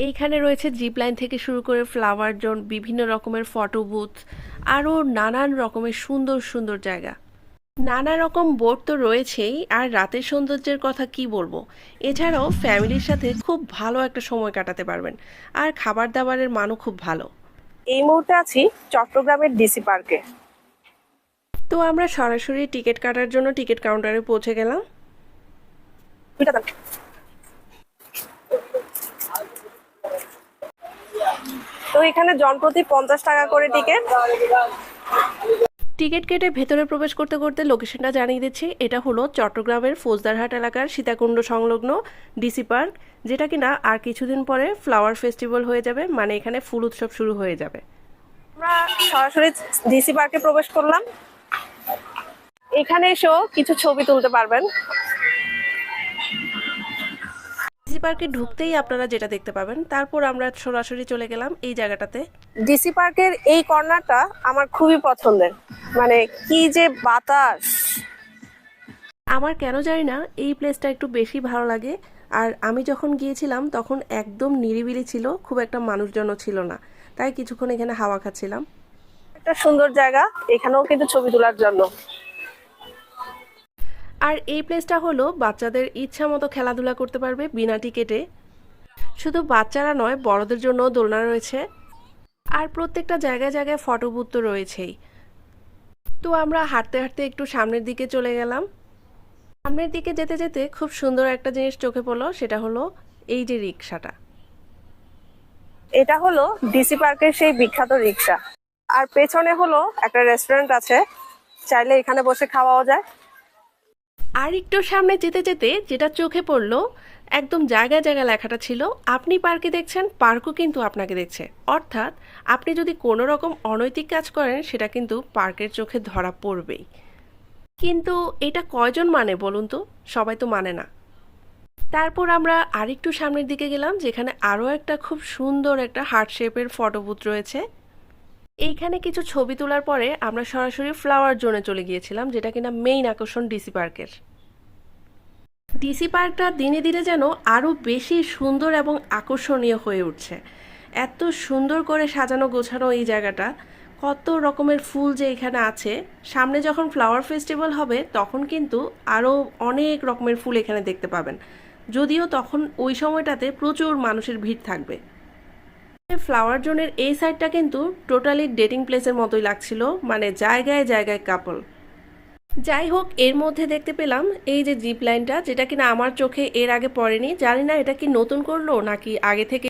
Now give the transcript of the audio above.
এইখানে রয়েছে zip line থেকে শুরু করে ফ্লাওয়ার জোন, বিভিন্ন রকমের ফটো বুথ, আরও নানান রকমের সুন্দর সুন্দর জায়গা। নানা রকম বোট তো রয়েছেই, আর রাতের সৌন্দর্যের কথা কি বলবো। এছাড়াও ফ্যামিলির সাথে খুব ভালো একটা সময় কাটাতে পারবেন, আর খাবার দাবারের মানও খুব ভালো। এই মুহূর্তে আছি চট্টগ্রামের ডিসি পার্কে। তো আমরা সরাসরি টিকিট কাটার জন্য টিকিট কাউন্টারে পৌঁছে গেলাম। তো এখানে জনপ্রতি 50 টাকা করে টিকিট। টিকিট কেটে ভেতরে প্রবেশ করতে করতে লোকেশনটা জানিয়ে দিচ্ছি। এটা হলো চট্টগ্রামের ফৌজদারহাট এলাকার সীতাকুণ্ড সংলগ্ন ডিসি পার্ক, যেটা কিনা আর কিছুদিন পরে ফ্লাওয়ার ফেস্টিভ্যাল হয়ে যাবে, মানে এখানে ফুল উৎসব শুরু হয়ে যাবে। আমরা সরাসরি ডিসি পার্কে প্রবেশ করলাম। এখানে এসেও কিছু ছবি তুলতে পারবেন। ডিসি পার্কে ঢুকতেই আপনারা যেটা দেখতে পাবেন, তারপর আমরা সরাসরি চলে গেলাম এই জায়গাটাতে। ডিসি পার্কের এই কর্নারটা আমার খুবই পছন্দের, মানে কি যে বাতাস। আমার কেন জানি না এই প্লেসটা একটু বেশি ভালো লাগে। আর আমি যখন গিয়েছিলাম তখন একদম নিরিবিলি ছিল, খুব একটা মানুষজনও ছিল না, তাই কিছুক্ষণ এখানে হাওয়া খাচ্ছিলাম। একটা সুন্দর জায়গা, এখানেও কিন্তু ছবি তোলার জন্য। আর এই প্লেসটা হলো বাচ্চাদের ইচ্ছা মতো খেলাধুলা করতে পারবে বিনা টিকেটে। শুধু বাচ্চারা নয়, বড়দের জন্য দোলনা রয়েছে, আর প্রত্যেকটা জায়গায় জায়গায় ফটো বুথ তো রয়েছেই। তো আমরা হাঁটতে হাঁটতে একটু সামনের দিকে চলে গেলাম। সামনের দিকে যেতে যেতে খুব সুন্দর একটা জিনিস চোখে পড়লো, সেটা হলো এই যে রিক্সাটা। এটা হলো ডিসি পার্কের সেই বিখ্যাত রিক্সা। আর পেছনে হলো একটা রেস্টুরেন্ট আছে, চাইলে এখানে বসে খাওয়াও যায়। আর একটু সামনে যেতে যেতে যেটা চোখে পড়লো, একদম জায়গায় জায়গায় লেখাটা ছিল, আপনি পার্কে দেখছেন, পার্কও কিন্তু আপনাকে দেখছে। অর্থাৎ আপনি যদি কোনো রকম অনৈতিক কাজ করেন, সেটা কিন্তু পার্কের চোখে ধরা পড়বেই। কিন্তু এটা কয়জন মানে বলুন তো? সবাই তো মানে না। তারপর আমরা আরেকটু সামনের দিকে গেলাম, যেখানে আরও একটা খুব সুন্দর একটা হার্ট শেপের ফটো বুথ রয়েছে। এইখানে কিছু ছবি তোলার পরে আমরা সরাসরি ফ্লাওয়ার জোনে চলে গিয়েছিলাম, যেটা কিনা মেইন আকর্ষণ ডিসি পার্কের। ডিসি পার্কটা দিনে দিনে যেন আরও বেশি সুন্দর এবং আকর্ষণীয় হয়ে উঠছে। এত সুন্দর করে সাজানো গোছানো এই জায়গাটা, কত রকমের ফুল যে এখানে আছে। সামনে যখন ফ্লাওয়ার ফেস্টিভ্যাল হবে তখন কিন্তু আরও অনেক রকমের ফুল এখানে দেখতে পাবেন, যদিও তখন ওই সময়টাতে প্রচুর মানুষের ভিড় থাকবে। ফ্লাওয়ার জোনের এই সাইডটা কিন্তু টোটালি ডেটিং প্লেসের মতোই লাগছিল, মানে জায়গায় জায়গায় কাপল। যাই হোক, এর মধ্যে দেখতে পেলাম এই যে জিপ লাইনটা, যেটা কিনা আমার চোখে এর আগে পড়েনি। জানি না এটা কি নতুন করলো নাকি আগে থেকে